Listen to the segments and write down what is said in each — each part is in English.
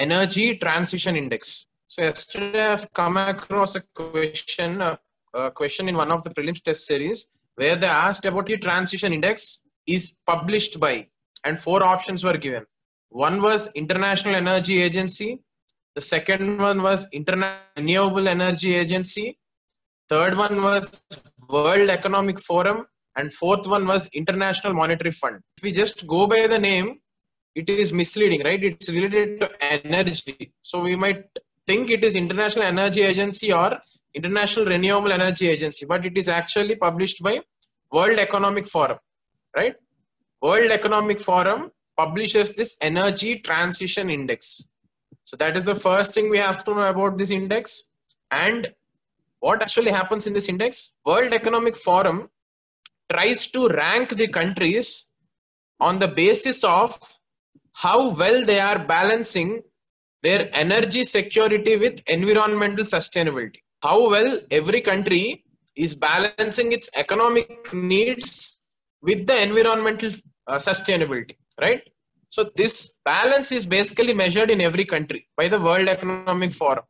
Energy Transition Index. So yesterday I've come across a question in one of the prelims test series where they asked about the transition index is published by, and 4 options were given. One was International Energy Agency, the second one was International Renewable Energy Agency, third one was World Economic Forum, and fourth one was International Monetary Fund. If we just go by the name, it is misleading, right? It's related to energy. So we might think it is International Energy Agency or International Renewable Energy Agency, but it is actually published by World Economic Forum, right? World Economic Forum publishes this Energy Transition Index. So that is the first thing we have to know about this index. And what actually happens in this index? World Economic Forum tries to rank the countries on the basis of how well they are balancing their energy security with environmental sustainability. How well every country is balancing its economic needs with the environmental sustainability, right? So this balance is basically measured in every country by the World Economic Forum,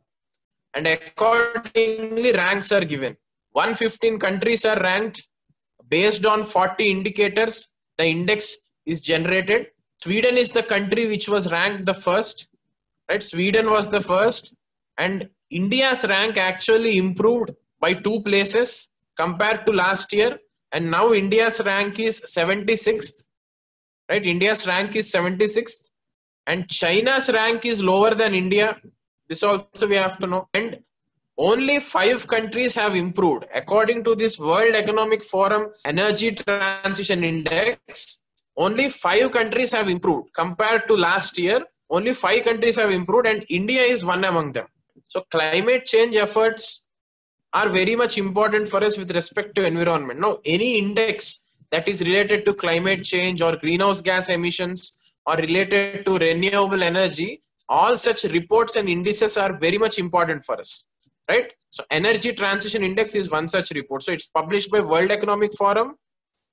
and accordingly ranks are given. 115 countries are ranked based on 40 indicators. The index is generated. Sweden is the country which was ranked the first, right? Sweden was the first, and India's rank actually improved by 2 places compared to last year, and now India's rank is 76th, right? India's rank is 76th, and China's rank is lower than India. This also we have to know. And only 5 countries have improved. According to this World Economic Forum Energy Transition Index, only 5 countries have improved. Compared to last year, only 5 countries have improved, and India is one among them. So climate change efforts are very much important for us with respect to environment. Now, any index that is related to climate change or greenhouse gas emissions or related to renewable energy, all such reports and indices are very much important for us, right? So Energy Transition Index is one such report. So it's published by World Economic Forum.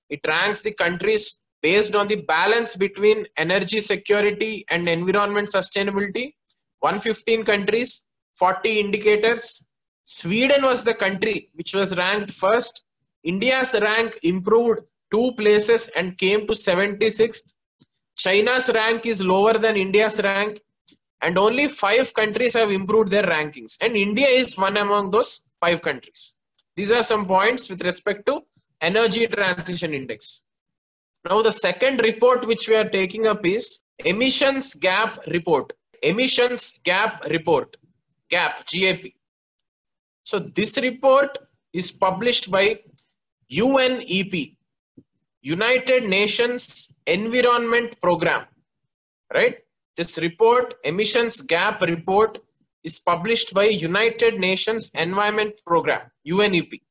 It ranks the countries based on the balance between energy security and environment sustainability. 115 countries, 40 indicators. Sweden was the country which was ranked first. India's rank improved 2 places and came to 76th. China's rank is lower than India's rank, and only 5 countries have improved their rankings, and India is one among those 5 countries. These are some points with respect to Energy Transition Index. Now the second report which we are taking up is Emissions Gap Report. Emissions Gap Report, GAP, GAP. So this report is published by UNEP, United Nations Environment Program, right? This report, Emissions Gap Report, is published by United Nations Environment Program, UNEP.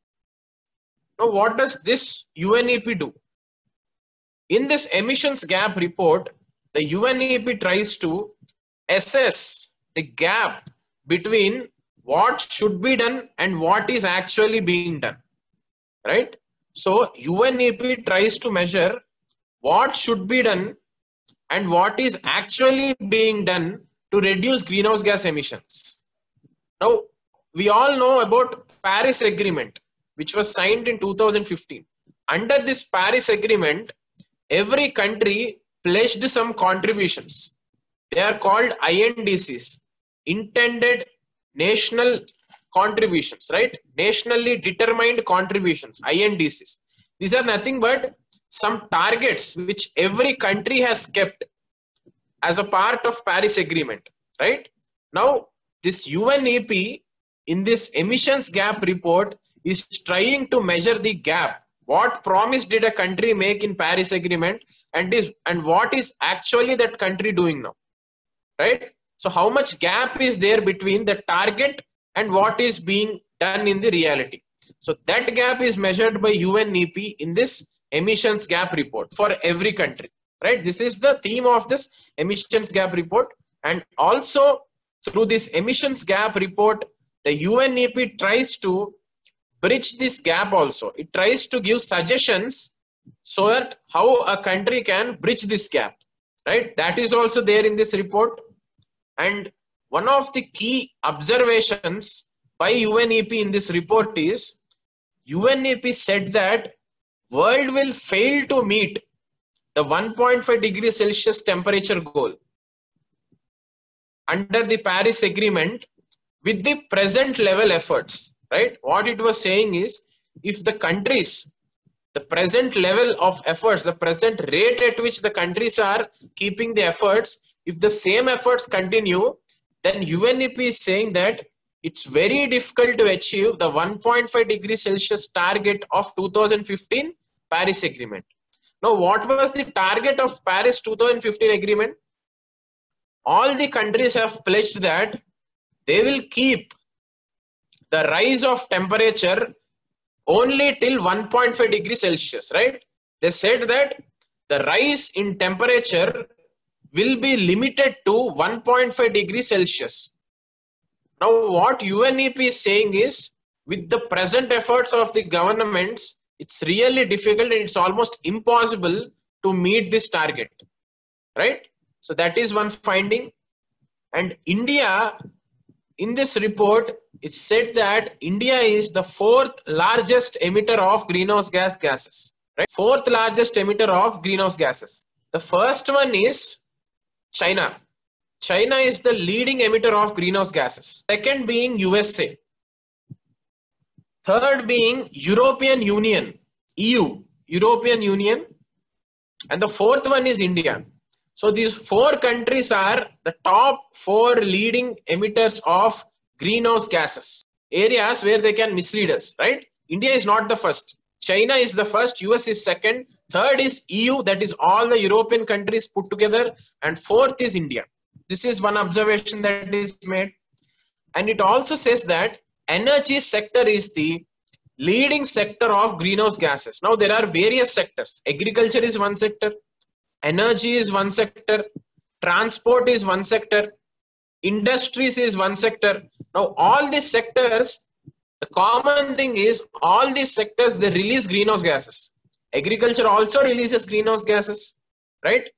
Now what does this UNEP do? In this Emissions Gap Report, the UNEP tries to assess the gap between what should be done and what is actually being done, right? So UNEP tries to measure what should be done and what is actually being done to reduce greenhouse gas emissions. Now, we all know about Paris Agreement, which was signed in 2015. Under this Paris Agreement, every country pledged some contributions. They are called INDCs, Intended National Contributions, right? Nationally Determined Contributions, INDCs. These are nothing but some targets which every country has kept as a part of Paris Agreement, right? Now, this UNEP in this Emissions Gap Report is trying to measure the gap. What promise did a country make in Paris Agreement, and what is actually that country doing now, right? So how much gap is there between the target and what is being done in the reality? So that gap is measured by UNEP in this Emissions Gap Report for every country, right? This is the theme of this Emissions Gap Report. And also through this Emissions Gap Report, the UNEP tries to bridge this gap also. It tries to give suggestions so that how a country can bridge this gap, right? That is also there in this report. And one of the key observations by UNEP in this report is UNEP said that world will fail to meet the 1.5 degrees Celsius temperature goal under the Paris Agreement with the present level efforts, right? What it was saying is, if the countries, the present level of efforts, the present rate at which the countries are keeping the efforts, if the same efforts continue, then UNEP is saying that it's very difficult to achieve the 1.5 degrees Celsius target of 2015 Paris Agreement. Now, what was the target of Paris 2015 Agreement? All the countries have pledged that they will keep the rise of temperature only till 1.5 degrees Celsius, right? They said that the rise in temperature will be limited to 1.5 degrees Celsius. Now, what UNEP is saying is, with the present efforts of the governments, it's really difficult and it's almost impossible to meet this target, right? So that is one finding. And India, in this report, it said that India is the fourth largest emitter of greenhouse gases, right? Fourth largest emitter of greenhouse gases. The first one is China. China is the leading emitter of greenhouse gases. Second being USA. Third being European Union, EU, European Union. And the fourth one is India. So these four countries are the top four leading emitters of greenhouse gases. Areas where they can mislead us, right? India is not the first. China is the first, US is second. Third is EU, that is all the European countries put together. And fourth is India. This is one observation that is made. And it also says that energy sector is the leading sector of greenhouse gases. Now there are various sectors. Agriculture is one sector. Energy is one sector. Transport is one sector. Industries is one sector. Now all these sectors, the common thing is all these sectors, they release greenhouse gases. Agriculture also releases greenhouse gases, right?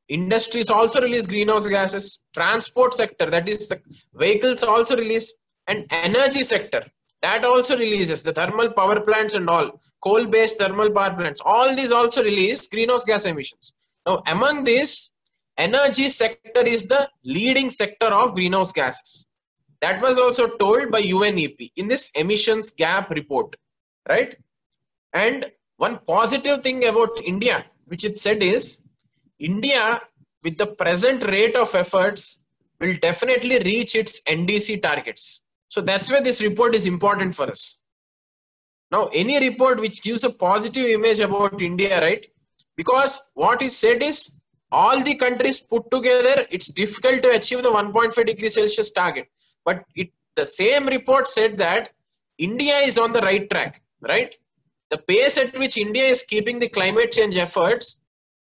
Industries also release greenhouse gases. Transport sector, that is the vehicles also release. And energy sector, that also releases the thermal power plants and all, coal-based thermal power plants. All these also release greenhouse gas emissions. Now, among these, energy sector is the leading sector of greenhouse gases. That was also told by UNEP in this emissions gap report, right? And one positive thing about India, which it said is, India, with the present rate of efforts, will definitely reach its NDC targets. So that's why this report is important for us. Now, any report which gives a positive image about India, right? Because what is said is, all the countries put together, it's difficult to achieve the 1.5 degrees Celsius target. But the same report said that India is on the right track, right? The pace at which India is keeping the climate change efforts,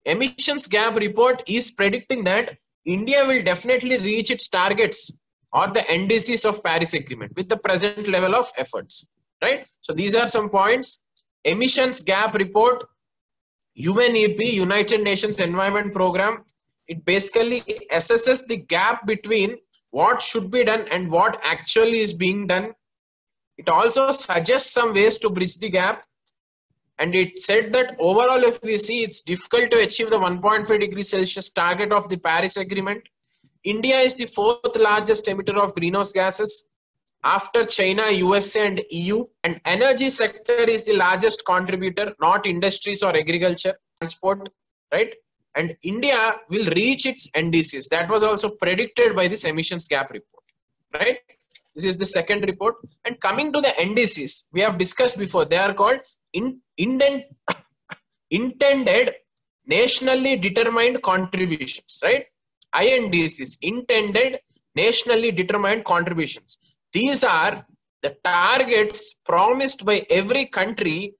emissions gap report is predicting that India will definitely reach its targets or the NDCs of Paris Agreement with the present level of efforts, right? So these are some points. Emissions gap report, UNEP, United Nations Environment Program, it basically assesses the gap between what should be done and what actually is being done. It also suggests some ways to bridge the gap. And it said that overall, if we see, it's difficult to achieve the 1.5 degrees Celsius target of the Paris Agreement. India is the fourth largest emitter of greenhouse gases after China, USA and EU. And energy sector is the largest contributor, not industries or agriculture, transport, right? And India will reach its NDCs. That was also predicted by this emissions gap report, right? This is the second report. And coming to the NDCs, we have discussed before, they are called intended nationally determined contributions, right? INDCs, intended nationally determined contributions. These are the targets promised by every country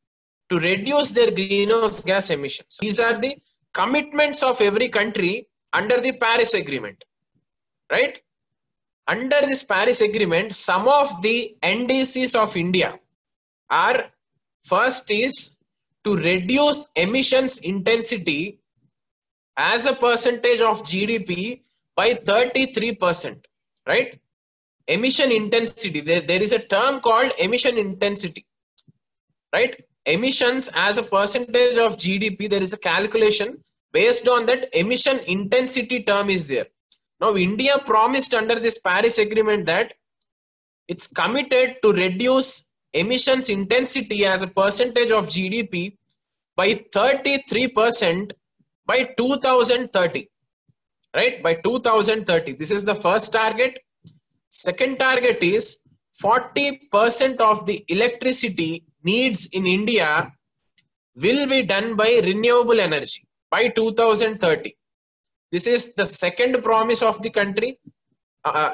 to reduce their greenhouse gas emissions. These are the commitments of every country under the Paris Agreement, right? Under this Paris Agreement, some of the NDCs of India are, first is to reduce emissions intensity as a percentage of GDP by 33%. right? Emission intensity, there is a term called emission intensity, right? Emissions as a percentage of GDP, there is a calculation based on that emission intensity term is there. Now, India promised under this Paris Agreement that it's committed to reduce emissions intensity as a percentage of GDP by 33% by 2030, right? By 2030. This is the first target. Second target is 40% of the electricity needs in India will be done by renewable energy by 2030. This is the second promise of the country,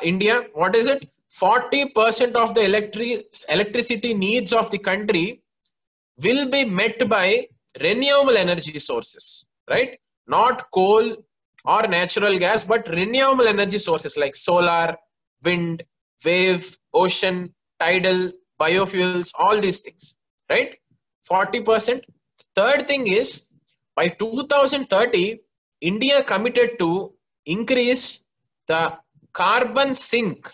India. What is it? 40% of the electricity needs of the country will be met by renewable energy sources, right? Not coal or natural gas, but renewable energy sources like solar, wind, wave, ocean, tidal, biofuels, all these things, right? 40%. Third thing is, by 2030, India committed to increase the carbon sink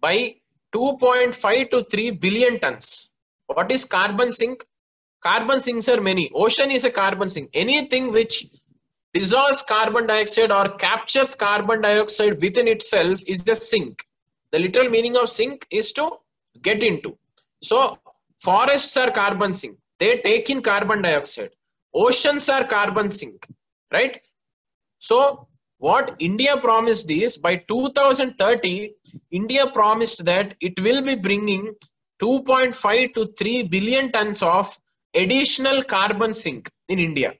by 2.5 to 3 billion tons. What is carbon sink? Carbon sinks are many. Ocean is a carbon sink. Anything which dissolves carbon dioxide or captures carbon dioxide within itself is the sink. The literal meaning of sink is to get into. So forests are carbon sink. They take in carbon dioxide. Oceans are carbon sink, right? So what India promised is by 2030, India promised that it will be bringing 2.5 to 3 billion tons of additional carbon sink in India.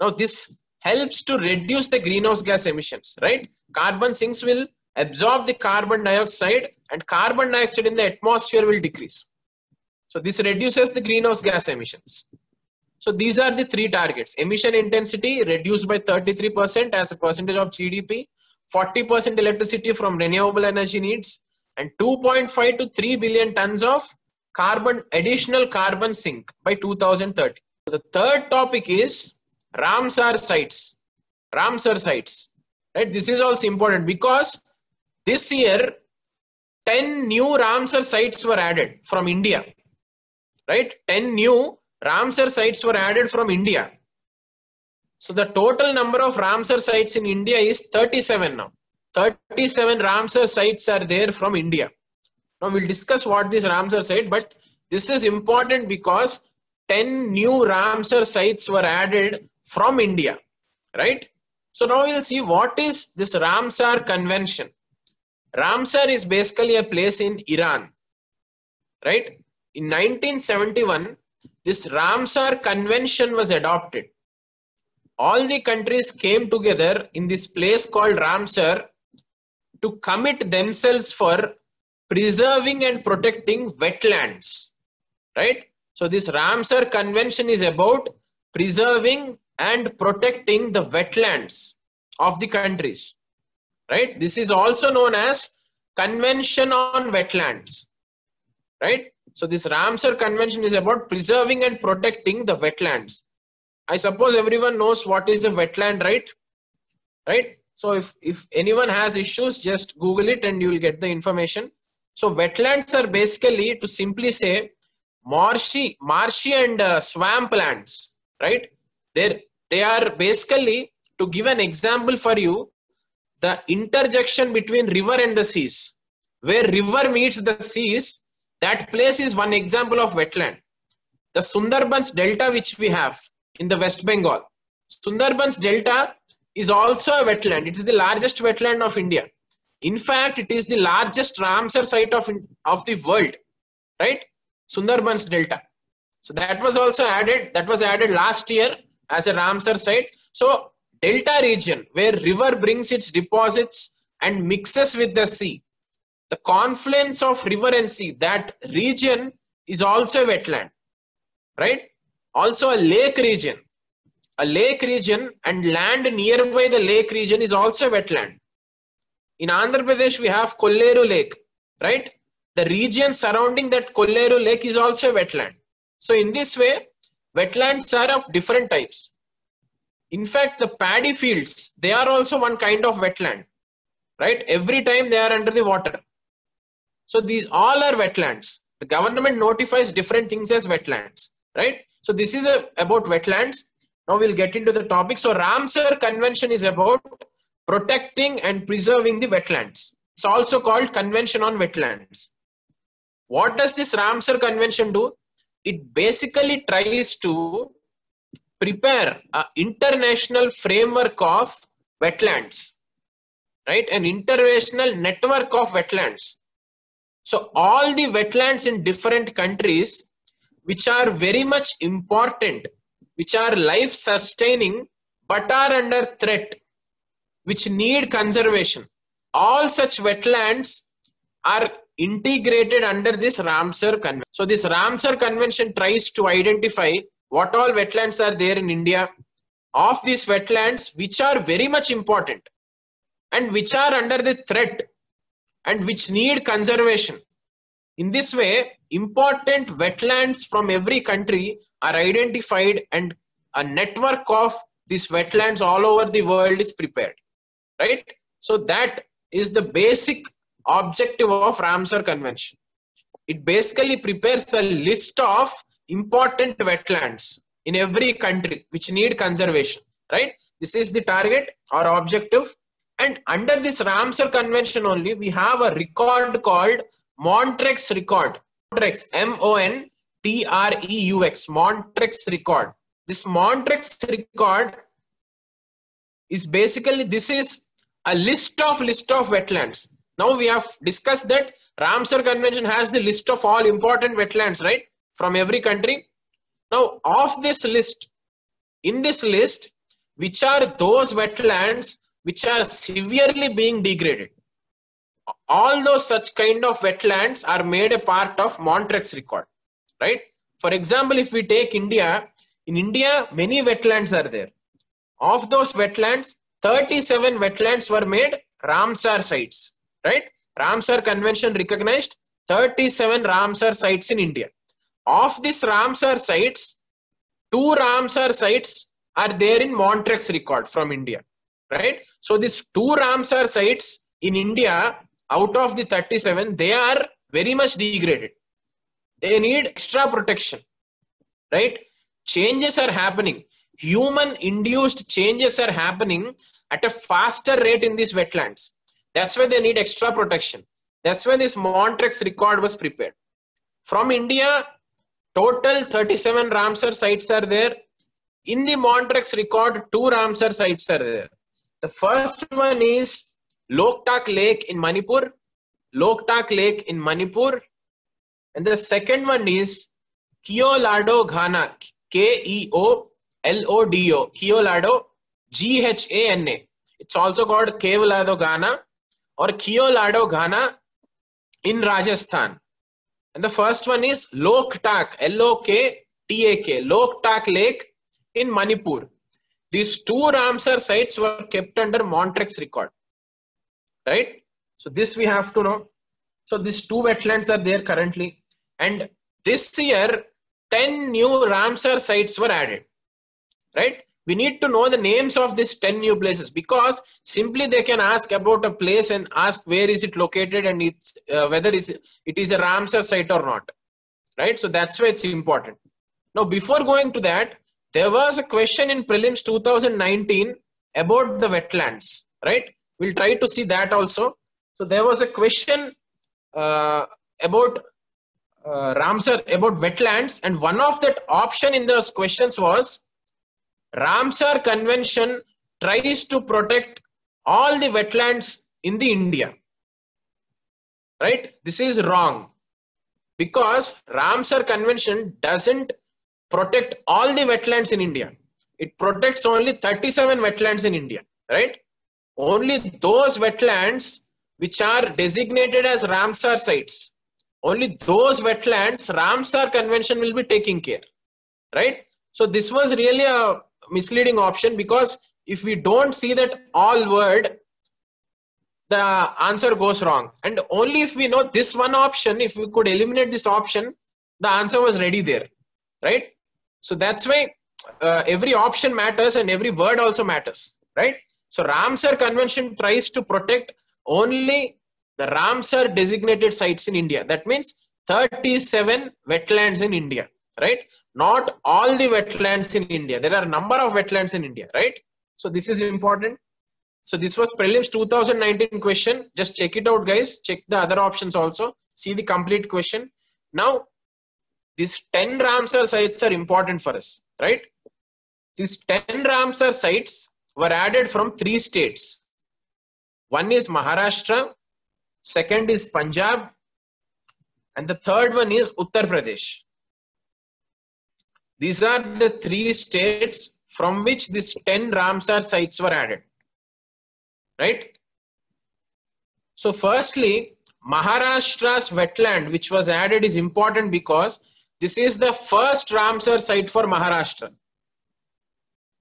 Now this helps to reduce the greenhouse gas emissions, right? Carbon sinks will absorb the carbon dioxide and carbon dioxide in the atmosphere will decrease. So this reduces the greenhouse gas emissions. So these are the three targets. Emission intensity reduced by 33% as a percentage of GDP, 40% electricity from renewable energy needs, and 2.5 to 3 billion tons of additional carbon sink by 2030. So the third topic is Ramsar sites. Ramsar sites, right? This is also important because this year 10 new Ramsar sites were added from India, right? 10 new Ramsar sites were added from India. So the total number of Ramsar sites in India is 37 now. 37 Ramsar sites are there from India. Now we'll discuss what this Ramsar site, but this is important because 10 new Ramsar sites were added from India, right? So now we'll see what is this Ramsar Convention. Ramsar is basically a place in Iran, right? In 1971, this Ramsar Convention was adopted. All the countries came together in this place called Ramsar to commit themselves for preserving and protecting wetlands, right? So this Ramsar Convention is about preserving and protecting the wetlands of the countries, right? This is also known as Convention on Wetlands, right? So this Ramsar Convention is about preserving and protecting the wetlands. I suppose everyone knows what is a wetland, right? Right? So if anyone has issues, just Google it and you will get the information. So wetlands are basically, to simply say, marshy and swamp lands, right? They are basically, to give an example for you, the interjection between river and the seas. Where river meets the seas, that place is one example of wetland. The Sundarbans Delta which we have in the West Bengal. Sundarbans Delta is also a wetland. It is the largest wetland of India. In fact, it is the largest Ramsar site of the world, right? Sundarbans Delta. So that was also added. That was added last year as a Ramsar site. So Delta region, where river brings its deposits and mixes with the sea. The confluence of river and sea, that region is also a wetland, right? Also a lake region. A lake region and land nearby the lake region is also a wetland. In Andhra Pradesh, we have Kolleru Lake, right? The region surrounding that Kolleru Lake is also a wetland. So in this way, wetlands are of different types. In fact, the paddy fields, they are also one kind of wetland. right? Every time they are under the water. So these all are wetlands. The government notifies different things as wetlands, right? So this is about wetlands. Now we'll get into the topic. So Ramsar Convention is about protecting and preserving the wetlands. It's also called Convention on Wetlands. What does this Ramsar Convention do? It basically tries to prepare an international framework of wetlands, right? An international network of wetlands. So all the wetlands in different countries, which are very much important, which are life sustaining, but are under threat, which need conservation. All such wetlands are integrated under this Ramsar Convention. So this Ramsar Convention tries to identify what all wetlands are there in India, of these wetlands which are very much important and which are under the threat and which need conservation. In this way, important wetlands from every country are identified and a network of these wetlands all over the world is prepared, right? So that is the basic objective of Ramsar Convention. It basically prepares a list of important wetlands in every country which need conservation, right? This is the target or objective. And under this Ramsar Convention only, we have a record called Montreux Record. Montreux, M-O-N-T-R-E-U-X, Montreux Record. This Montreux Record is basically, this is a list of wetlands. Now we have discussed that Ramsar Convention has the list of all important wetlands, right, from every country. Now of this list, in this list, which are those wetlands which are severely being degraded? All those such kind of wetlands are made a part of Montreux Record, right? For example, if we take India, in India, many wetlands are there. Of those wetlands, 37 wetlands were made Ramsar sites, right? Ramsar Convention recognized 37 Ramsar sites in India. Of these Ramsar sites, 2 Ramsar sites are there in Montreux Record from India, right? So these 2 Ramsar sites in India, out of the 37, they are very much degraded. They need extra protection, right? Changes are happening. Human-induced changes are happening at a faster rate in these wetlands. That's why they need extra protection. That's why this Montreux Record was prepared. From India, total 37 Ramsar sites are there. In the Montreux Record, 2 Ramsar sites are there. The first one is Loktak Lake in Manipur. Loktak Lake in Manipur. And the second one is Keolado Ghana. K-E-O-L-O-D-O. Keolado, G-H-A-N-A. It's also called Keolado Ghana or Keolado Ghana in Rajasthan. And the first one is Loktak, L-O-K-T-A-K, Loktak Lake in Manipur. These 2 Ramsar sites were kept under Montreux Record, right? So this we have to know. So these 2 wetlands are there currently. And this year, 10 new Ramsar sites were added, right? We need to know the names of these 10 new places, because simply they can ask about a place and ask where is it located and it's, whether it is a Ramsar site or not, right? So that's why it's important. Now, before going to that, there was a question in prelims 2019 about the wetlands, right? We'll try to see that also. So there was a question about Ramsar, about wetlands, and one of that option in those questions was Ramsar Convention tries to protect all the wetlands in the India, right? This is wrong, because Ramsar Convention doesn't protect all the wetlands in India. It protects only 37 wetlands in India, right? Only those wetlands which are designated as Ramsar sites, only those wetlands Ramsar Convention will be taking care, right? So this was really a misleading option, because if we don't see that all word, the answer goes wrong. And only if we know this one option, if we could eliminate this option, the answer was ready there, right? So that's why every option matters and every word also matters, right? So Ramsar Convention tries to protect only the Ramsar designated sites in India. That means 37 wetlands in India, right? Not all the wetlands in India. There are a number of wetlands in India, right? So this is important. So this was prelims 2019 question. Just check it out, guys. Check the other options also. See the complete question. Now, these 10 Ramsar sites are important for us, right? These 10 Ramsar sites were added from 3 states. One is Maharashtra, second is Punjab, and the third one is Uttar Pradesh. These are the 3 states from which these 10 Ramsar sites were added, right? So firstly, Maharashtra's wetland which was added is important because this is the first Ramsar site for Maharashtra.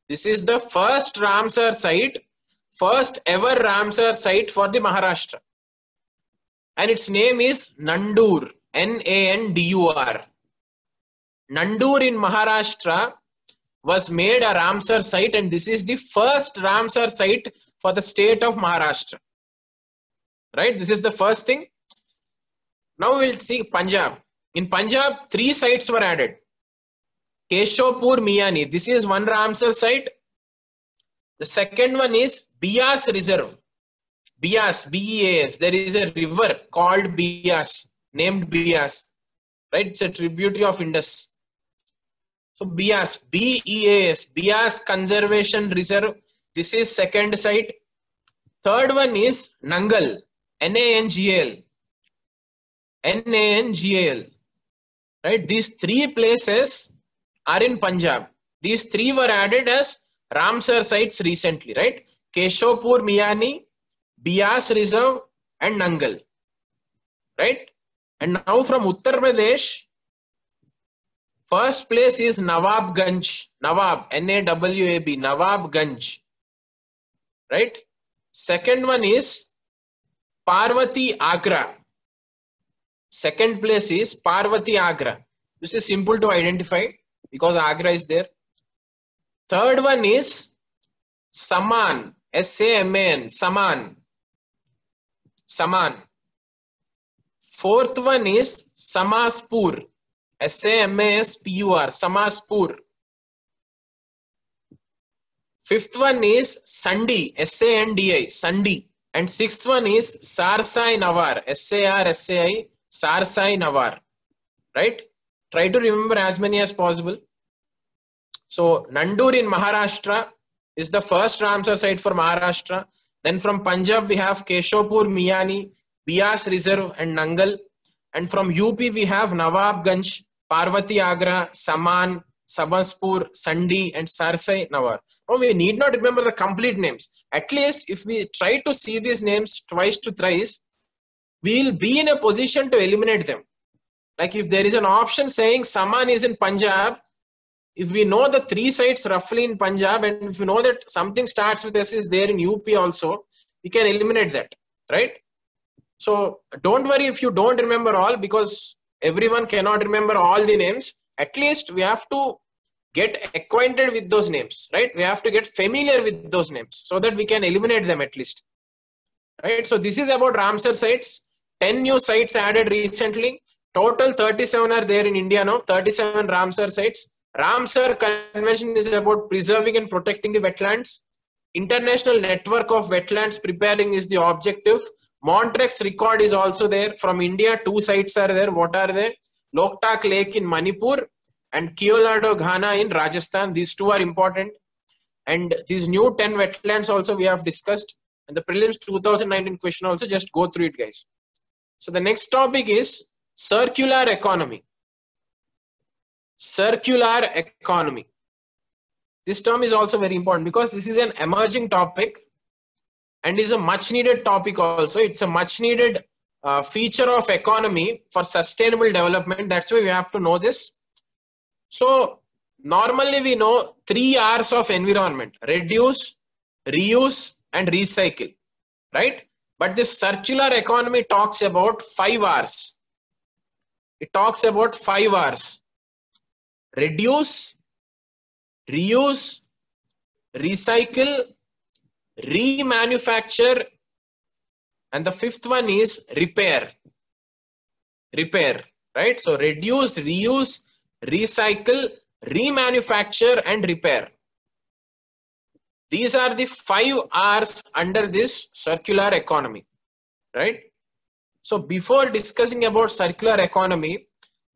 This is the first Ramsar site, first ever Ramsar site for the Maharashtra. And its name is Nandur, N-A-N-D-U-R. Nandur in Maharashtra was made a Ramsar site, and this is the first Ramsar site for the state of Maharashtra. Right? This is the first thing. Now we'll see Punjab. In Punjab, 3 sites were added. Keshopur Miani. This is one Ramsar site. The second one is Beas Reserve. Beas, B-E-A-S. There is a river called Beas, named Beas. Right? It's a tributary of Indus. So Beas, B-E-A-S, Beas Conservation Reserve. This is second site. Third one is Nangal, N-A-N-G-A-L. N-A-N-G-A-L. Right? These 3 places are in Punjab. These 3 were added as Ramsar sites recently, right? Keshopur Miani, Beas Reserve, and Nangal. Right? And now from Uttar Pradesh, first place is Nawabganj. Nawab, N-A-W-A-B, Nawabganj. Right? Second one is Parvati Agra. Second place is Parvati Agra. This is simple to identify because Agra is there. Third one is Saman, S-A-M-A-N, Saman. Saman. Fourth one is Samaspur, S-A-M-A-S-P-U-R, Samaspur. Fifth one is Sandi, S-A-N-D-I, Sandi. And sixth one is Sarsai Nawar, S-A-R-S-A-I, Sarsai Nawar. Right? Try to remember as many as possible. So Nandur in Maharashtra is the first Ramsar site for Maharashtra. Then from Punjab we have Keshopur, Miani, Beas Reserve, and Nangal. And from UP we have Nawabganj, Parvati Agra, Saman, Samaspur, Sandi, and Sarsai Nawar. Oh, we need not remember the complete names. At least if we try to see these names twice to thrice, we will be in a position to eliminate them. Like if there is an option saying Saman is in Punjab, if we know the 3 sites roughly in Punjab, and if we know that something starts with S is there in UP also, we can eliminate that, right? So don't worry if you don't remember all, because everyone cannot remember all the names. At least we have to get acquainted with those names, right? We have to get familiar with those names so that we can eliminate them at least, right? So this is about Ramsar sites. 10 new sites added recently. Total 37 are there in India now, 37 Ramsar sites. Ramsar Convention is about preserving and protecting the wetlands. International Network of Wetlands Preparing is the objective. Montrex record is also there. From India, 2 sites are there. What are they? Loktak Lake in Manipur and Keolado Ghana in Rajasthan. These 2 are important. And these new 10 wetlands also we have discussed. And the prelims 2019 question also, just go through it, guys. So the next topic is circular economy. Circular economy. This term is also very important because this is an emerging topic and is a much needed topic also. It's a much needed feature of economy for sustainable development. That's why we have to know this. So normally we know 3 R's of environment: reduce, reuse, and recycle, right? But this circular economy talks about 5 R's. It talks about 5 R's: reduce, reuse, recycle, remanufacture, And the fifth one is repair. Repair, right? So reduce, reuse, recycle, remanufacture, and repair. These are the 5 R's under this circular economy, right? So before discussing about circular economy,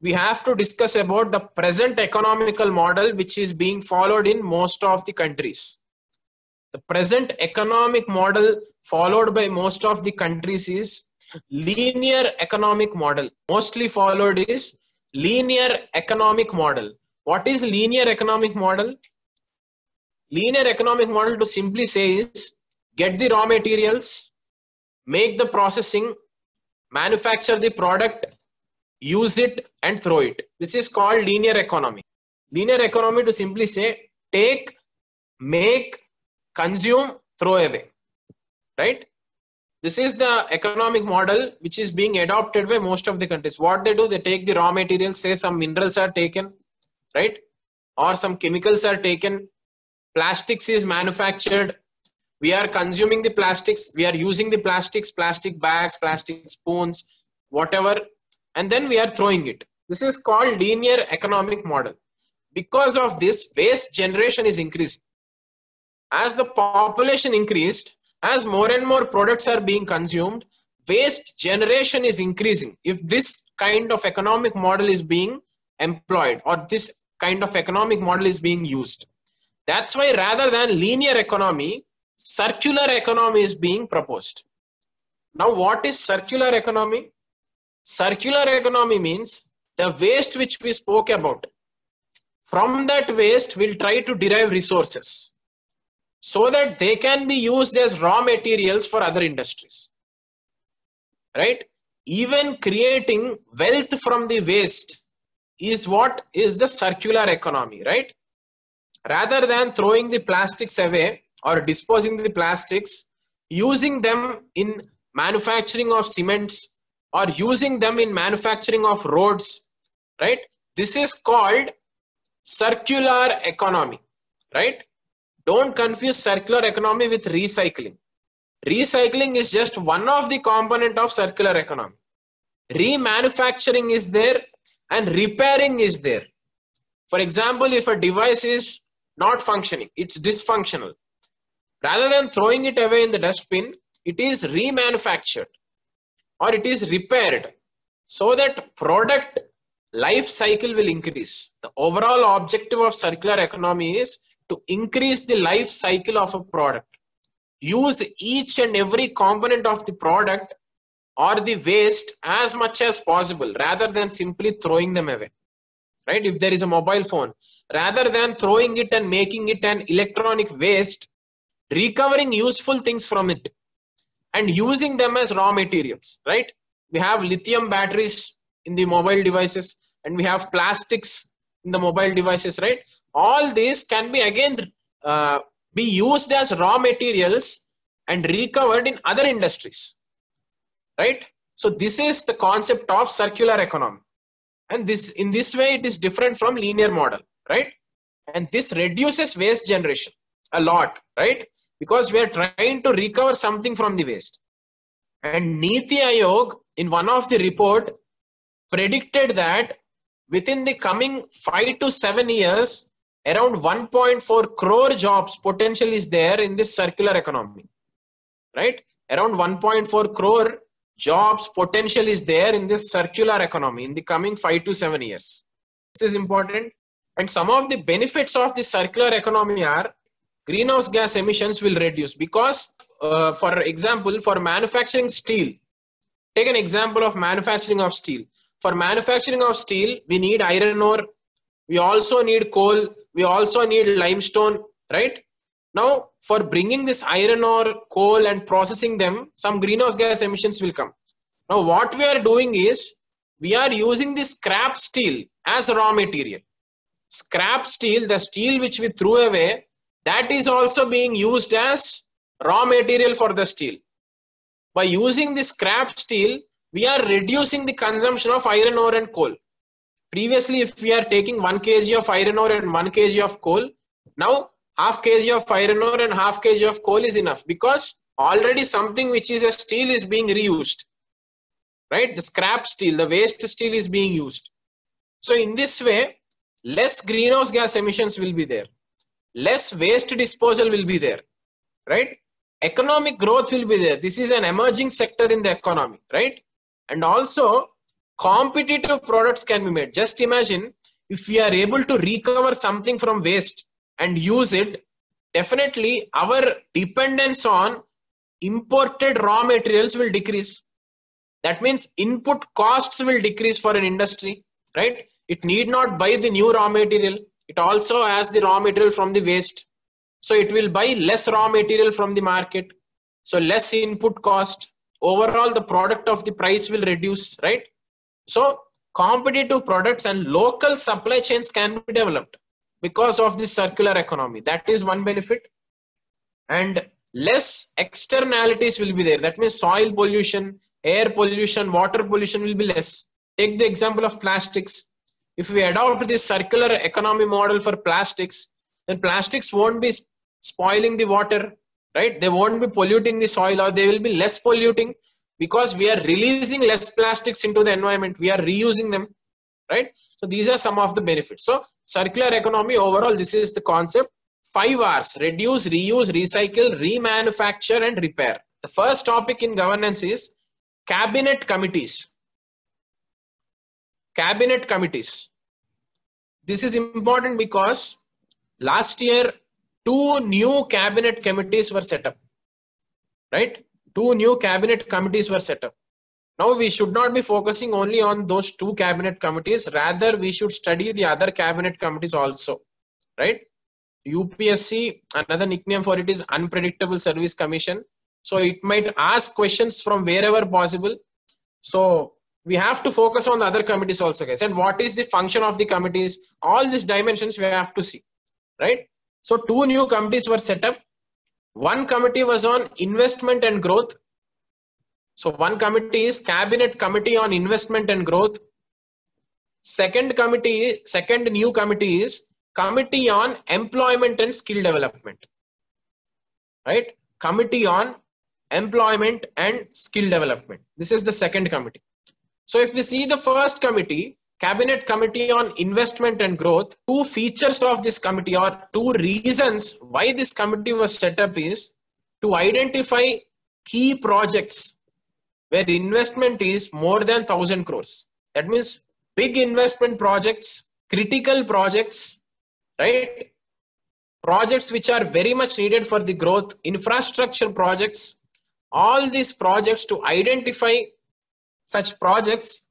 we have to discuss about the present economical model which is being followed in most of the countries. The present economic model followed by most of the countries is linear economic model. Mostly followed is linear economic model. What is linear economic model? Linear economic model, to simply say, is get the raw materials, make the processing, manufacture the product, use it and throw it. This is called linear economy. Linear economy, to simply say, take, make, consume, throw away, right? This is the economic model which is being adopted by most of the countries. What they do, they take the raw materials, say some minerals are taken, right? Or some chemicals are taken, plastics is manufactured, we are consuming the plastics, we are using the plastics, plastic bags, plastic spoons, whatever, and then we are throwing it. This is called linear economic model. Because of this, waste generation is increasing. As the population increased, as more and more products are being consumed, waste generation is increasing. If this kind of economic model is being employed, or this kind of economic model is being used. That's why rather than linear economy, circular economy is being proposed. Now, what is circular economy? Circular economy means the waste which we spoke about. From that waste, we'll try to derive resources so that they can be used as raw materials for other industries, right? Even creating wealth from the waste is what is the circular economy, right? Rather than throwing the plastics away or disposing the plastics, using them in manufacturing of cements or using them in manufacturing of roads, right? This is called circular economy, right? Don't confuse circular economy with recycling. Recycling is just one of the component of circular economy. Remanufacturing is there and repairing is there. For example, if a device is not functioning, it's dysfunctional, rather than throwing it away in the dustbin, it is remanufactured or it is repaired so that product life cycle will increase. The overall objective of circular economy is to increase the life cycle of a product. Use each and every component of the product or the waste as much as possible rather than simply throwing them away, right? If there is a mobile phone, rather than throwing it and making it an electronic waste, recovering useful things from it and using them as raw materials, right? We have lithium batteries in the mobile devices and we have plastics in the mobile devices, right? All these can be again be used as raw materials and recovered in other industries, right? So this is the concept of circular economy, and this in this way it is different from linear model, right? And this reduces waste generation a lot, right? Because we are trying to recover something from the waste. And Niti Aayog in one of the report predicted that within the coming 5 to 7 years, around 1.4 crore jobs potential is there in this circular economy, right? Around 1.4 crore jobs potential is there in this circular economy in the coming 5 to 7 years. This is important. And some of the benefits of the circular economy are greenhouse gas emissions will reduce because, for example, for manufacturing steel, take an example of manufacturing of steel. For manufacturing of steel, we need iron ore, we also need coal, we also need limestone, right? Now, for bringing this iron ore, coal and processing them, some greenhouse gas emissions will come. Now, what we are doing is, we are using this scrap steel as raw material. Scrap steel, the steel which we threw away, that is also being used as raw material for the steel. By using this scrap steel, we are reducing the consumption of iron ore and coal. Previously, if we are taking 1 kg of iron ore and 1 kg of coal, now half kg of iron ore and half kg of coal is enough because already something which is a steel is being reused, right? The scrap steel, the waste steel is being used. So in this way, less greenhouse gas emissions will be there, less waste disposal will be there, right? Economic growth will be there. This is an emerging sector in the economy, right? And also competitive products can be made. Just imagine if we are able to recover something from waste and use it, definitely our dependence on imported raw materials will decrease. That means input costs will decrease for an industry, right? It need not buy the new raw material. It also has the raw material from the waste. So it will buy less raw material from the market. So less input cost. Overall, the product of the price will reduce, right? So competitive products and local supply chains can be developed because of this circular economy. That is one benefit. And less externalities will be there. That means soil pollution, air pollution, water pollution will be less. Take the example of plastics. If we adopt this circular economy model for plastics, then plastics won't be spoiling the water, right? They won't be polluting the soil, or they will be less polluting because we are releasing less plastics into the environment. We are reusing them, right? So these are some of the benefits. So circular economy overall, this is the concept. 5 R's: reduce, reuse, recycle, remanufacture, and repair. The first topic in governance is cabinet committees. Cabinet committees. This is important because last year 2 new cabinet committees were set up, right? 2 new cabinet committees were set up. Now we should not be focusing only on those 2 cabinet committees. Rather, we should study the other cabinet committees also, right? UPSC, another nickname for it is Unpredictable Service Commission. So it might ask questions from wherever possible. So we have to focus on the other committees also, guys. And what is the function of the committees? All these dimensions we have to see, right? So 2 new committees were set up. One committee was on investment and growth. So one committee is Cabinet Committee on Investment and Growth. Second new committee is Committee on Employment and Skill Development, right? Committee on Employment and Skill Development. This is the second committee. So if we see the first committee, Cabinet Committee on Investment and Growth, 2 features of this committee, or 2 reasons why this committee was set up, is to identify key projects where investment is more than 1,000 crores. That means big investment projects, critical projects, right? Projects which are very much needed for the growth, infrastructure projects, all these projects. To identify such projects,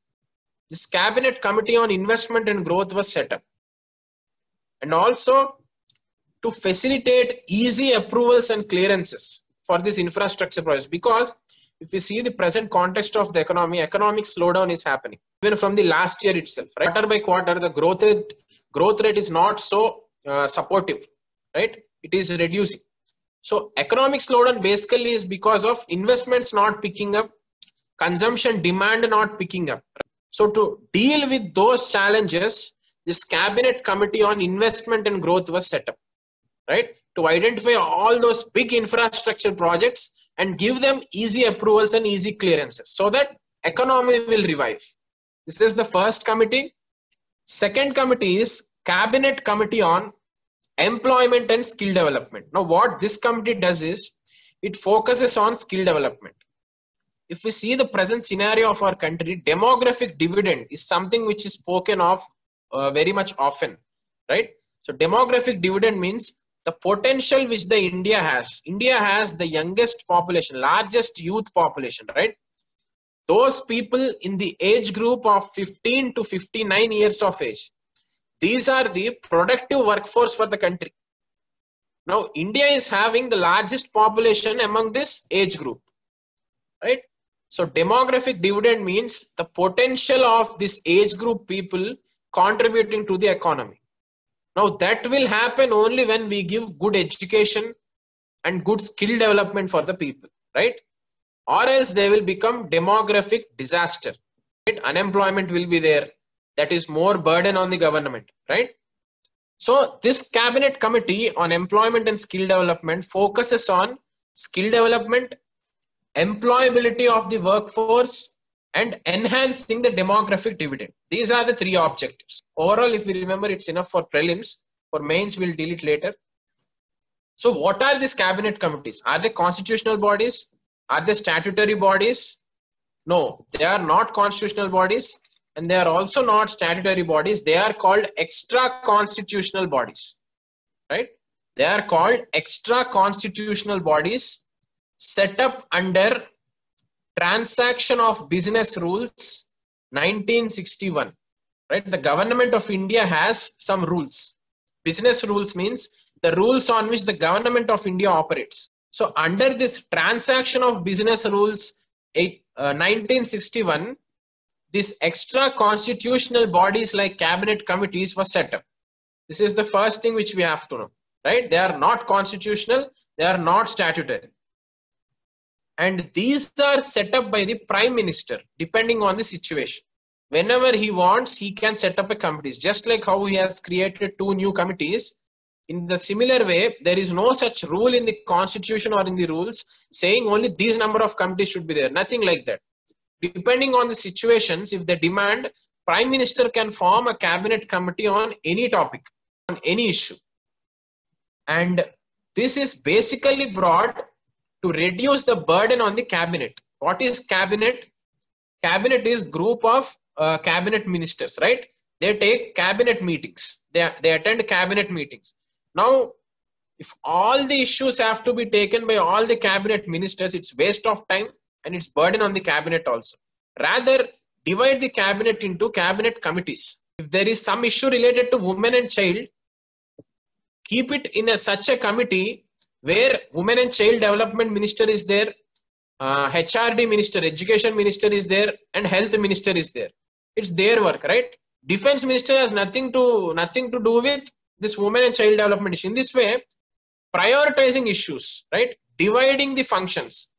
this Cabinet Committee on Investment and Growth was set up. And also to facilitate easy approvals and clearances for this infrastructure projects, because if you see the present context of the economy, economic slowdown is happening even from the last year itself, right? Quarter by quarter, the growth rate is not so supportive, right? It is reducing. So economic slowdown basically is because of investments not picking up, consumption demand not picking up. So to deal with those challenges, this Cabinet Committee on Investment and Growth was set up, right? To identify all those big infrastructure projects and give them easy approvals and easy clearances so that economy will revive. This is the first committee. Second committee is Cabinet Committee on Employment and Skill Development. Now what this committee does is it focuses on skill development. If we see the present scenario of our country, demographic dividend is something which is spoken of very much often, right? So demographic dividend means the potential which the India has. India has the youngest population, largest youth population, right? Those people in the age group of 15 to 59 years of age, these are the productive workforce for the country. Now, India is having the largest population among this age group, right? So demographic dividend means the potential of this age group people contributing to the economy. Now that will happen only when we give good education and good skill development for the people, right? Or else they will become demographic disaster, right? Unemployment will be there. That is more burden on the government, right? So this Cabinet Committee on Employment and Skill Development focuses on skill development, employability of the workforce, and enhancing the demographic dividend. These are the three objectives. Overall, if we remember, it's enough for prelims. For mains, we'll deal it later. So what are these cabinet committees? Are they constitutional bodies? Are they statutory bodies? No, they are not constitutional bodies, and they are also not statutory bodies. They are called extra constitutional bodies, right? They are called extra constitutional bodies set up under Transaction of Business Rules 1961, right? The government of India has some rules. Business rules means the rules on which the government of India operates. So under this Transaction of Business Rules 1961, these extra constitutional bodies like cabinet committees were set up. This is the first thing which we have to know, right? They are not constitutional, they are not statutory. And these are set up by the Prime Minister, depending on the situation. Whenever he wants, he can set up a committees. Just like how he has created 2 new committees. In the similar way, there is no such rule in the constitution or in the rules saying only these number of committees should be there. Nothing like that. Depending on the situations, if they demand, Prime Minister can form a cabinet committee on any topic, on any issue. And this is basically brought to reduce the burden on the cabinet. What is cabinet? Cabinet is group of cabinet ministers, right? They take cabinet meetings. They attend cabinet meetings. Now, if all the issues have to be taken by all the cabinet ministers, it's waste of time and it's burden on the cabinet also. Rather, divide the cabinet into cabinet committees. If there is some issue related to women and child, keep it in such a committee where Women and Child Development Minister is there, HRD Minister, Education Minister is there, and Health Minister is there. It's their work, right? Defense Minister has nothing to do with this Women and Child Development issue. In this way, prioritizing issues, right? Dividing the functions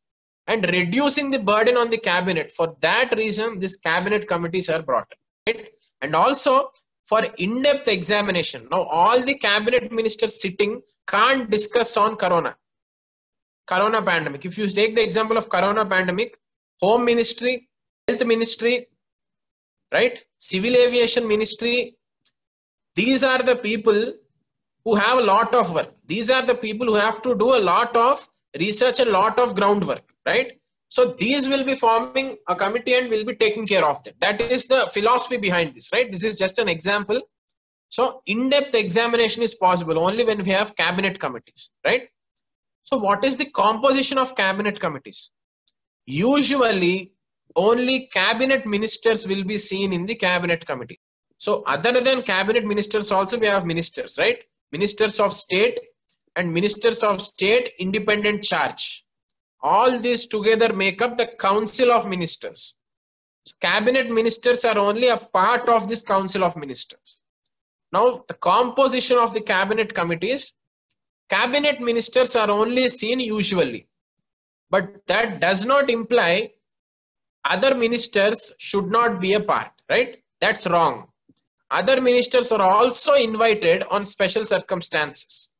and reducing the burden on the cabinet. For that reason, these cabinet committees are brought, right? And also for in-depth examination. Now, all the cabinet ministers sitting can't discuss on Corona pandemic. If you take the example of Corona pandemic, Home Ministry, Health Ministry, right? Civil Aviation Ministry, these are the people who have a lot of work. These are the people who have to do a lot of research and a lot of groundwork, right? So these will be forming a committee and will be taking care of them. That is the philosophy behind this, right? This is just an example. So in-depth examination is possible only when we have cabinet committees, right? So what is the composition of cabinet committees? Usually only cabinet ministers will be seen in the cabinet committee. So other than cabinet ministers also we have ministers, right? Ministers of state and ministers of state independent charge. All these together make up the Council of Ministers. So cabinet ministers are only a part of this Council of Ministers. Now, the composition of the cabinet committees, cabinet ministers are only seen usually, but that does not imply other ministers should not be a part, right? That's wrong. Other ministers are also invited on special circumstances,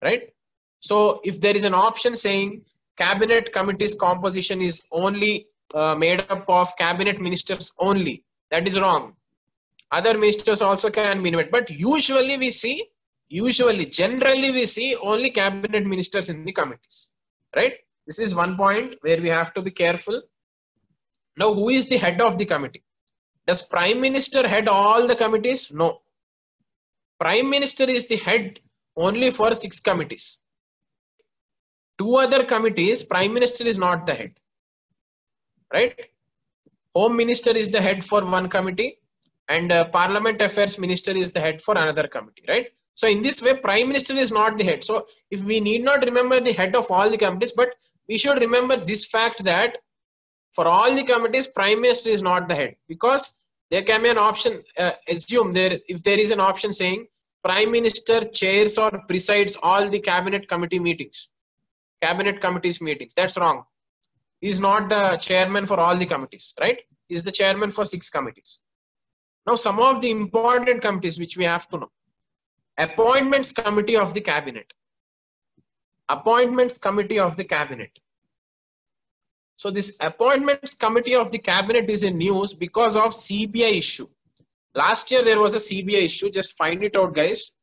right? So if there is an option saying cabinet committee's composition is only made up of cabinet ministers only, that is wrong. Other ministers also can be invited, but generally we see only cabinet ministers in the committees, right? This is one point where we have to be careful. Now, who is the head of the committee? Does Prime Minister head all the committees? No. Prime Minister is the head only for 6 committees. 2 other committees, Prime Minister is not the head, right? Home Minister is the head for one committee, and Parliament Affairs Minister is the head for another committee, right? So in this way, Prime Minister is not the head. So if we need not remember the head of all the committees, but we should remember this fact that for all the committees, Prime Minister is not the head, because there can be an option, assume if there is an option saying Prime Minister chairs or presides all the cabinet committee meetings, cabinet committees meetings. That's wrong. He is not the chairman for all the committees, right? He is the chairman for 6 committees. Now, some of the important committees which we have to know. Appointments Committee of the Cabinet. Appointments Committee of the Cabinet. So this Appointments Committee of the Cabinet is in news because of CBI issue. Last year there was a CBI issue. Just find it out, guys.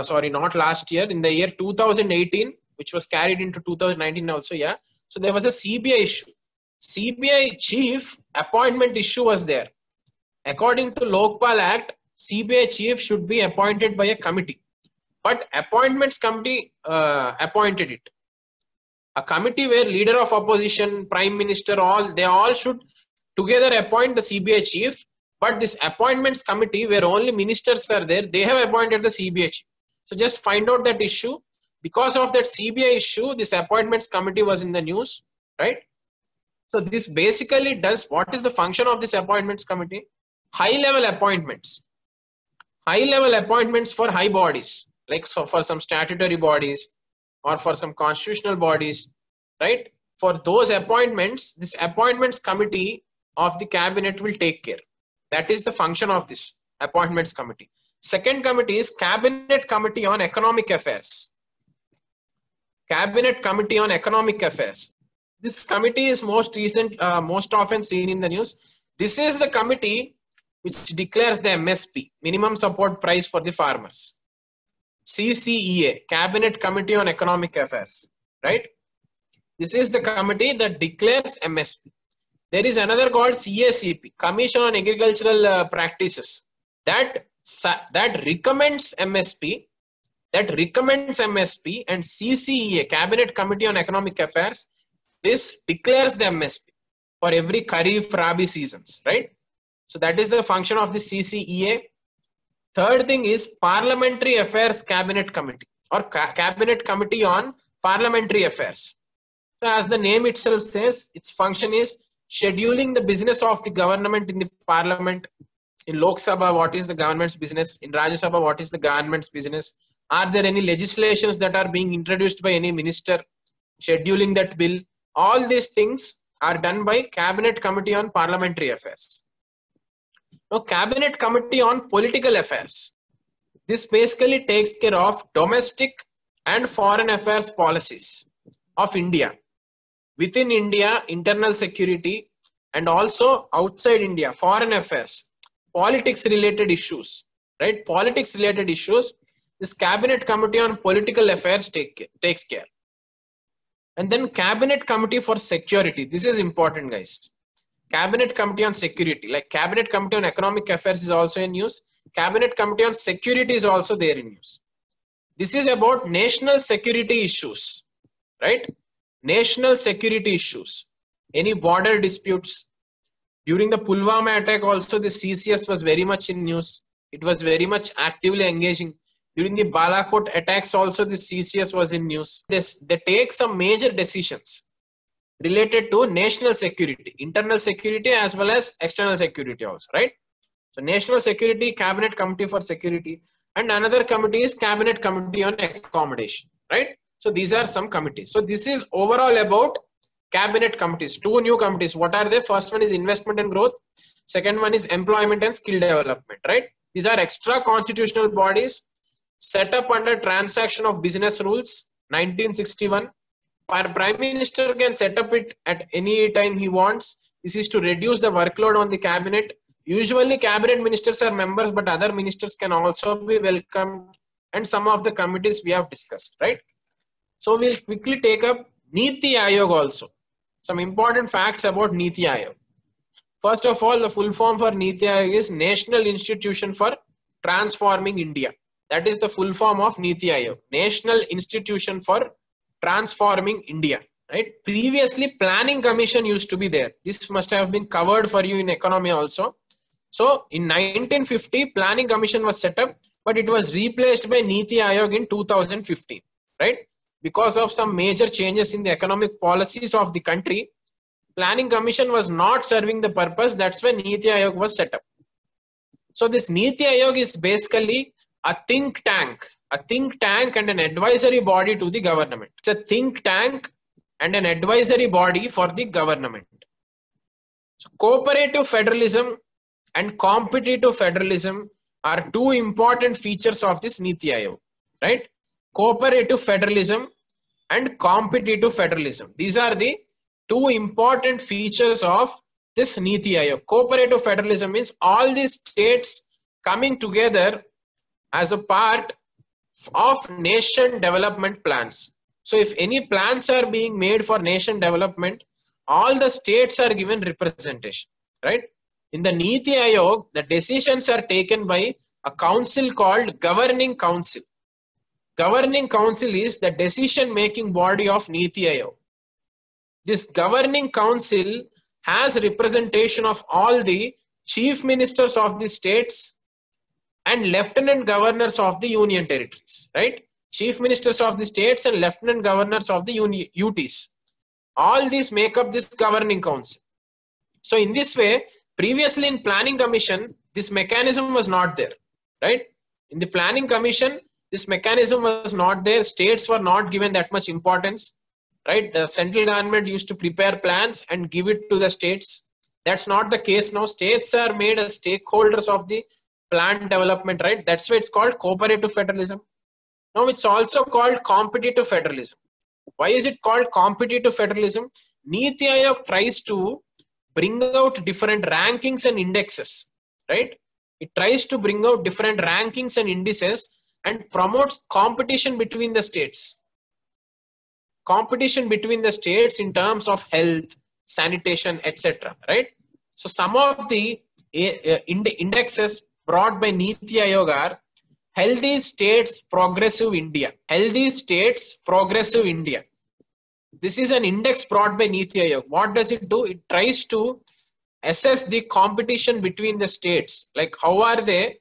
Sorry, not last year. In the year 2018, which was carried into 2019 also. Yeah. So there was a CBI issue. CBI chief appointment issue was there. According to Lokpal Act, CBI chief should be appointed by a committee, but Appointments Committee appointed it. A committee where leader of opposition, prime minister, they all should together appoint the CBI chief. But this Appointments Committee, where only ministers are there, they have appointed the CBI chief. So just find out that issue. Because of that CBI issue, this Appointments Committee was in the news, right? So this basically does, what is the function of this Appointments Committee? High level appointments. High level appointments for high bodies, like so for some statutory bodies or for some constitutional bodies, right? For those appointments, this Appointments Committee of the Cabinet will take care. That is the function of this Appointments Committee. Second committee is Cabinet Committee on Economic Affairs. Cabinet Committee on Economic Affairs. This committee is most often seen in the news. This is the committee which declares the MSP, minimum support price for the farmers. CCEA, Cabinet Committee on Economic Affairs, right? This is the committee that declares MSP. There is another called CACP, Commission on Agricultural Practices, that recommends MSP, and CCEA, Cabinet Committee on Economic Affairs, this declares the MSP for every Kharif, Rabi seasons, right? So that is the function of the CCEA. Third thing is Parliamentary Affairs Cabinet Committee or Cabinet Committee on Parliamentary Affairs. So as the name itself says, its function is scheduling the business of the government in the parliament. In Lok Sabha, what is the government's business? In Rajya Sabha, what is the government's business? Are there any legislations that are being introduced by any minister? Scheduling that bill. All these things are done by Cabinet Committee on Parliamentary Affairs. Now, Cabinet Committee on Political Affairs. This basically takes care of domestic and foreign affairs policies of India. Within India, internal security, and also outside India, foreign affairs, politics related issues, right? Politics related issues, this Cabinet Committee on Political Affairs takes care. And then Cabinet Committee for Security. This is important, guys. Cabinet Committee on Security, like Cabinet Committee on Economic Affairs is also in news. Cabinet Committee on Security is also there in news. This is about national security issues, right? National security issues, any border disputes. During the Pulwama attack also, the CCS was very much in news. It was very much actively engaging. During the Balakot attacks also, the CCS was in news. They take some major decisions related to national security, internal security as well as external security also, right? So National Security, Cabinet Committee for Security, and another committee is Cabinet Committee on Accommodation, right? So these are some committees. So this is overall about cabinet committees. Two new committees. What are they? First one is investment and growth. Second one is employment and skill development, right? These are extra constitutional bodies set up under Transaction of Business Rules 1961. Our Prime Minister can set up it at any time he wants. This is to reduce the workload on the cabinet. Usually cabinet ministers are members, but other ministers can also be welcomed, and some of the committees we have discussed, right? So we'll quickly take up Niti Aayog also. Some important facts about Niti Aayog. First of all, the full form for Niti Aayog is National Institution for Transforming India. That is the full form of Niti Aayog. National Institution for Transforming India, right? Previously, Planning Commission used to be there. This must have been covered for you in economy also. So in 1950, Planning Commission was set up, but it was replaced by Niti Aayog in 2015, right? Because of some major changes in the economic policies of the country, Planning Commission was not serving the purpose. That's when Niti Aayog was set up. So this Niti Aayog is basically a think tank and an advisory body to the government. It's a think tank and an advisory body for the government. So cooperative federalism and competitive federalism are two important features of this Niti Aayog, right? Cooperative federalism and competitive federalism. These are the two important features of this Niti Aayog. Cooperative federalism means all these states coming together as a part of nation development plans. So if any plans are being made for nation development, all the states are given representation, right? In the Niti Aayog, the decisions are taken by a council called Governing Council. Governing Council is the decision-making body of Niti Aayog. This Governing Council has representation of all the chief ministers of the states and lieutenant governors of the union territories, right? Chief ministers of the states and lieutenant governors of the UTs. All these make up this Governing Council. So in this way, previously in Planning Commission, this mechanism was not there, right? In the Planning Commission, this mechanism was not there. States were not given that much importance, right? The central government used to prepare plans and give it to the states. That's not the case now. States are made as stakeholders of the plan development, right? That's why it's called cooperative federalism. Now it's also called competitive federalism. Why is it called competitive federalism? Niti Aayog tries to bring out different rankings and indexes, right? It tries to bring out different rankings and indices and promotes competition between the states. Competition between the states in terms of health, sanitation, etc., right? So some of the indexes brought by Niti Aayog are Healthy States Progressive India. Healthy States Progressive India. This is an index brought by Niti Aayog. What does it do? It tries to assess the competition between the states. Like how are they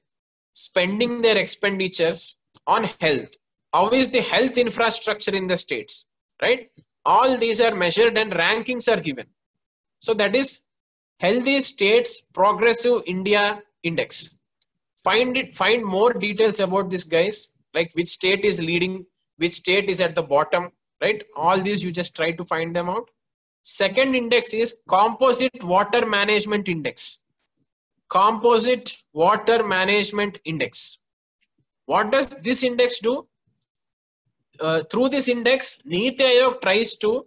spending their expenditures on health? How is the health infrastructure in the states, right? All these are measured and rankings are given. So that is Healthy States Progressive India Index. Find more details about this, guys, like which state is leading, which state is at the bottom, right? All these you just try to find them out. Second index is Composite Water Management Index. Composite Water Management Index. What does this index do? Through this index, Niti Aayog tries to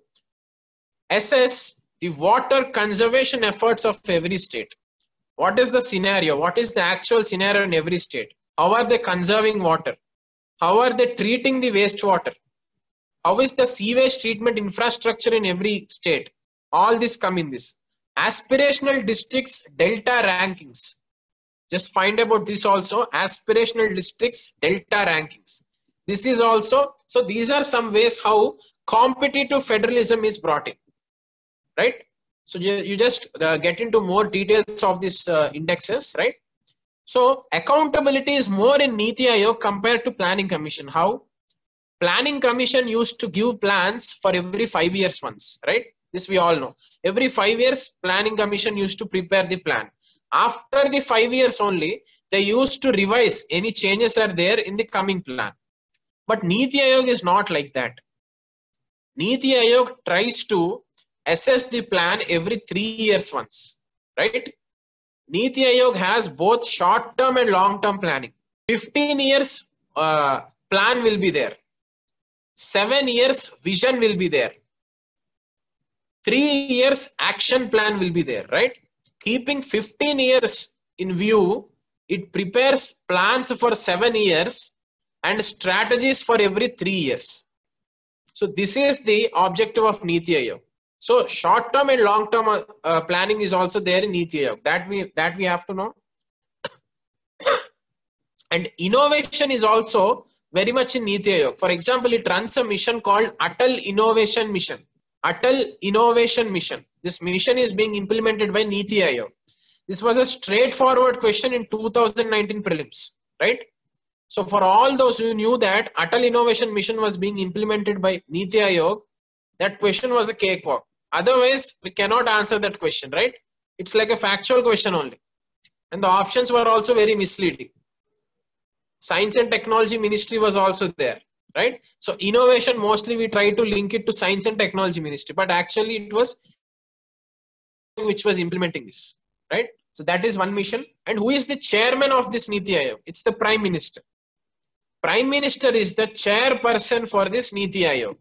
assess the water conservation efforts of every state. What is the scenario? What is the actual scenario in every state? How are they conserving water? How are they treating the wastewater? How is the sewage treatment infrastructure in every state? All this come in this. Aspirational districts delta rankings. Just find about this also. Aspirational districts delta rankings. This is also, so these are some ways how competitive federalism is brought in, right? So you just get into more details of these indexes, right? So accountability is more in Niti Aayog compared to Planning Commission. How? Planning Commission used to give plans for every 5 years once, right? This we all know. Every 5 years, Planning Commission used to prepare the plan. After the 5 years only, they used to revise any changes are there in the coming plan. But Niti Aayog is not like that. Niti Aayog tries to assess the plan every 3 years once, right? Niti Aayog has both short-term and long-term planning. 15 years plan will be there. 7 years vision will be there. 3 years action plan will be there, right? Keeping 15 years in view, it prepares plans for 7 years and strategies for every 3 years. So this is the objective of Niti Aayog. So short-term and long-term planning is also there in Niti Aayog. That we have to know. And innovation is also very much in Niti Aayog. For example, it runs a mission called Atal Innovation Mission. Atal Innovation Mission. This mission is being implemented by Niti Aayog. This was a straightforward question in 2019 prelims, right? So for all those who knew that Atal Innovation Mission was being implemented by Niti Aayog, that question was a cakewalk. Otherwise, we cannot answer that question, right? It's like a factual question only. And the options were also very misleading. Science and Technology Ministry was also there, right? So innovation, mostly we try to link it to Science and Technology Ministry, but actually it was which was implementing this, right? So that is one mission. And who is the chairman of this Niti Aayog? It's the Prime Minister. Prime Minister is the chairperson for this Niti Aayog.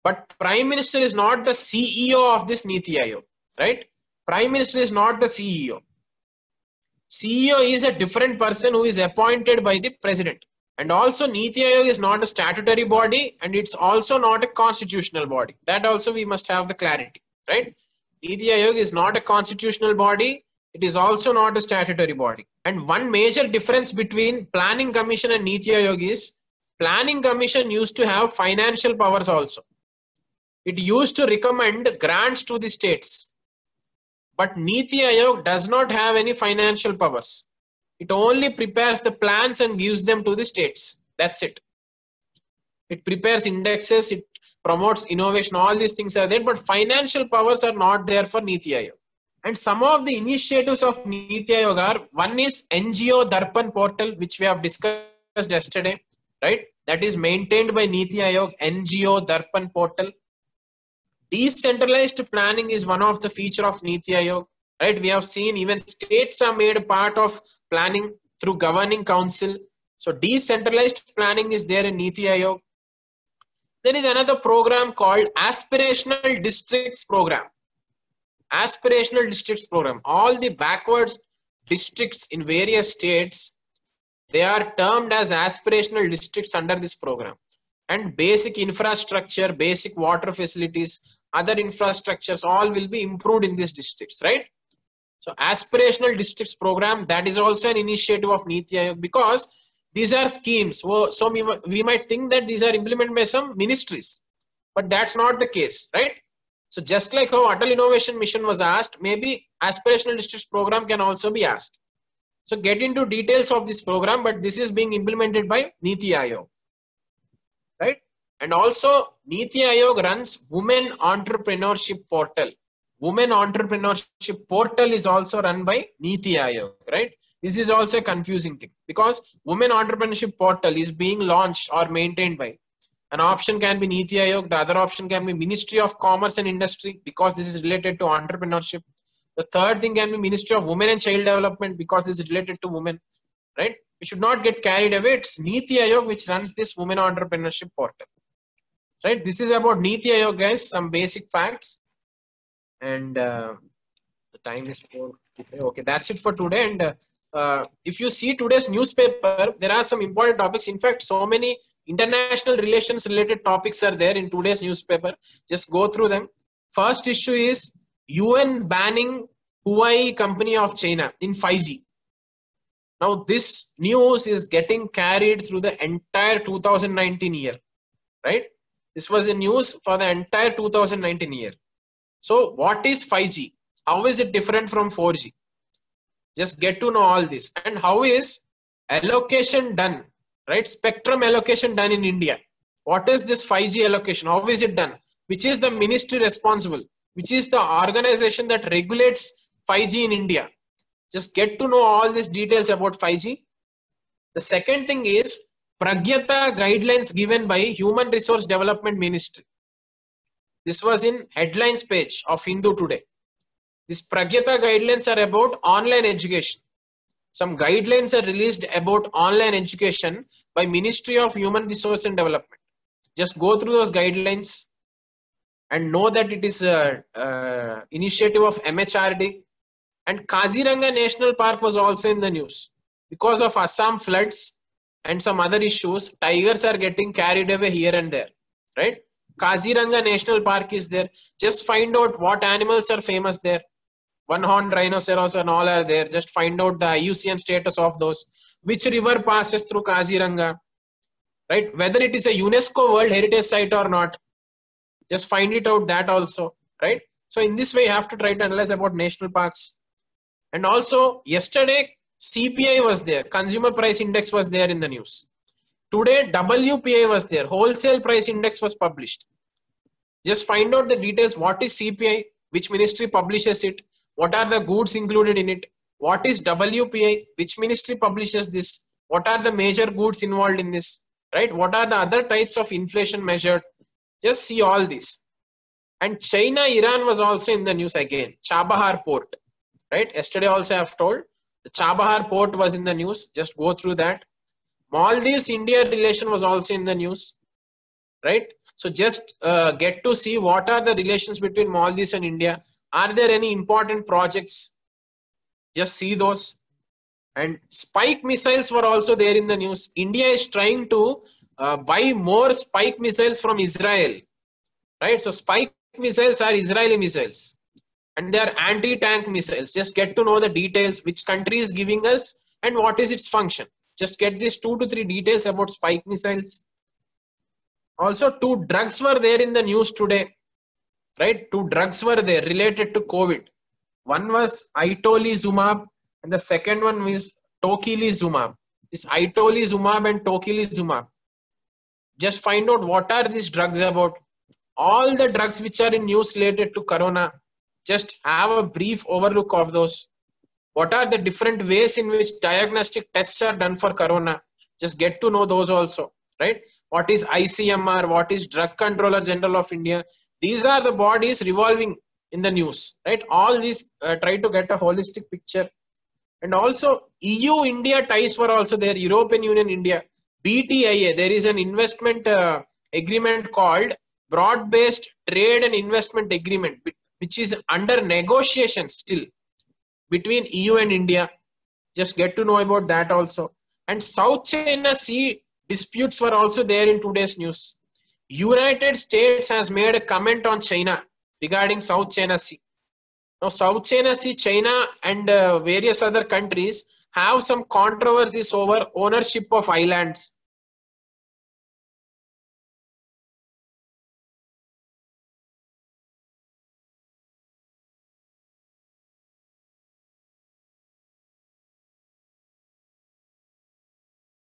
But Prime Minister is not the CEO of this Niti Aayog, right? Prime Minister is not the CEO. CEO is a different person who is appointed by the president. And also Niti Aayog is not a statutory body, and it's also not a constitutional body. That also we must have the clarity, right? Niti Aayog is not a constitutional body. It is also not a statutory body. And one major difference between Planning Commission and Niti Aayog is Planning Commission used to have financial powers also. It used to recommend grants to the states. But Niti Aayog does not have any financial powers. It only prepares the plans and gives them to the states. That's it. It prepares indexes, it promotes innovation, all these things are there, but financial powers are not there for Niti Aayog. And some of the initiatives of Niti Aayog are, one is NGO Darpan portal, which we have discussed yesterday, right? That is maintained by Niti Aayog, NGO Darpan portal. Decentralized planning is one of the feature of Niti Aayog, right? We have seen even states are made a part of planning through governing council. So decentralized planning is there in Niti Aayog. There is another program called Aspirational Districts Program. Aspirational Districts Program. All the backwards districts in various states, they are termed as aspirational districts under this program. And basic infrastructure, basic water facilities, other infrastructures, all will be improved in these districts, right? So Aspirational Districts Program, that is also an initiative of Niti Aayog, because these are schemes. So we might think that these are implemented by some ministries, but that's not the case, right? So just like how Atal Innovation Mission was asked, maybe Aspirational Districts Program can also be asked. So get into details of this program, but this is being implemented by Niti Aayog, right? And also Niti Aayog runs Women Entrepreneurship Portal. Women Entrepreneurship Portal is also run by Niti Aayog, right? This is also a confusing thing, because Women Entrepreneurship Portal is being launched or maintained by, an option can be Niti Aayog, the other option can be Ministry of Commerce and Industry, because this is related to entrepreneurship. The third thing can be Ministry of Women and Child Development, because this is related to women, right? We should not get carried away. It's Niti Aayog which runs this Women Entrepreneurship Portal, right? This is about Niti Aayog, guys, some basic facts. And the time is 4. Okay, that's it for today. And if you see today's newspaper, there are some important topics. In fact, so many international relations related topics are there in today's newspaper. Just go through them. First issue is UN banning Huawei company of China in 5G. Now this news is getting carried through the entire 2019 year, right? This was a news for the entire 2019 year. So what is 5G? How is it different from 4G? Just get to know all this. And how is allocation done, right? Spectrum allocation done in India. What is this 5G allocation? How is it done? Which is the ministry responsible? Which is the organization that regulates 5G in India? Just get to know all these details about 5G. The second thing is Pragyata guidelines given by Human Resource Development Ministry. This was in headlines page of Hindu today. These Pragyata guidelines are about online education. Some guidelines are released about online education by Ministry of Human Resource and Development. Just go through those guidelines and know that it is an initiative of MHRD. And Kaziranga National Park was also in the news. Because of Assam floods and some other issues, tigers are getting carried away here and there, right? Kaziranga National Park is there. Just find out what animals are famous there. One-horned rhinoceros and all are there. Just find out the IUCN status of those. Which river passes through Kaziranga, right? Whether it is a UNESCO World Heritage Site or not. Just find it out that also, right? So in this way, you have to try to analyze about national parks. And also, yesterday, CPI was there. Consumer Price Index was there in the news. Today, WPI was there. Wholesale Price Index was published. Just find out the details. What is CPI? Which ministry publishes it? What are the goods included in it? What is WPI? Which ministry publishes this? What are the major goods involved in this? Right? What are the other types of inflation measured? Just see all this. And China, Iran was also in the news again. Chabahar port. Right? Yesterday also I have told. The Chabahar port was in the news. Just go through that. Maldives, India relation was also in the news. right? So just get to see what are the relations between Maldives and India. Are there any important projects? Just see those. And Spike missiles were also there in the news. India is trying to buy more Spike missiles from Israel, right? So Spike missiles are Israeli missiles, and they are anti-tank missiles. Just get to know the details, which country is giving us and what is its function. Just get these 2 to 3 details about Spike missiles. Also, 2 drugs were there in the news today, right? 2 drugs were there related to COVID. One was itolizumab and the second one was tocilizumab. This itolizumab and tocilizumab. Just find out what are these drugs about. All the drugs which are in news related to corona, just have a brief overlook of those. What are the different ways in which diagnostic tests are done for corona? Just get to know those also, right? What is ICMR? What is Drug Controller General of India? These are the bodies revolving in the news, right? All these try to get a holistic picture. And also EU-India ties were also there, European Union, India. BTIA, there is an investment agreement called Broad-Based Trade and Investment Agreement, which is under negotiation still between EU and India. Just get to know about that also. And South China Sea disputes were also there in today's news. United States has made a comment on China regarding South China Sea. Now, South China Sea, China and various other countries have some controversies over ownership of islands.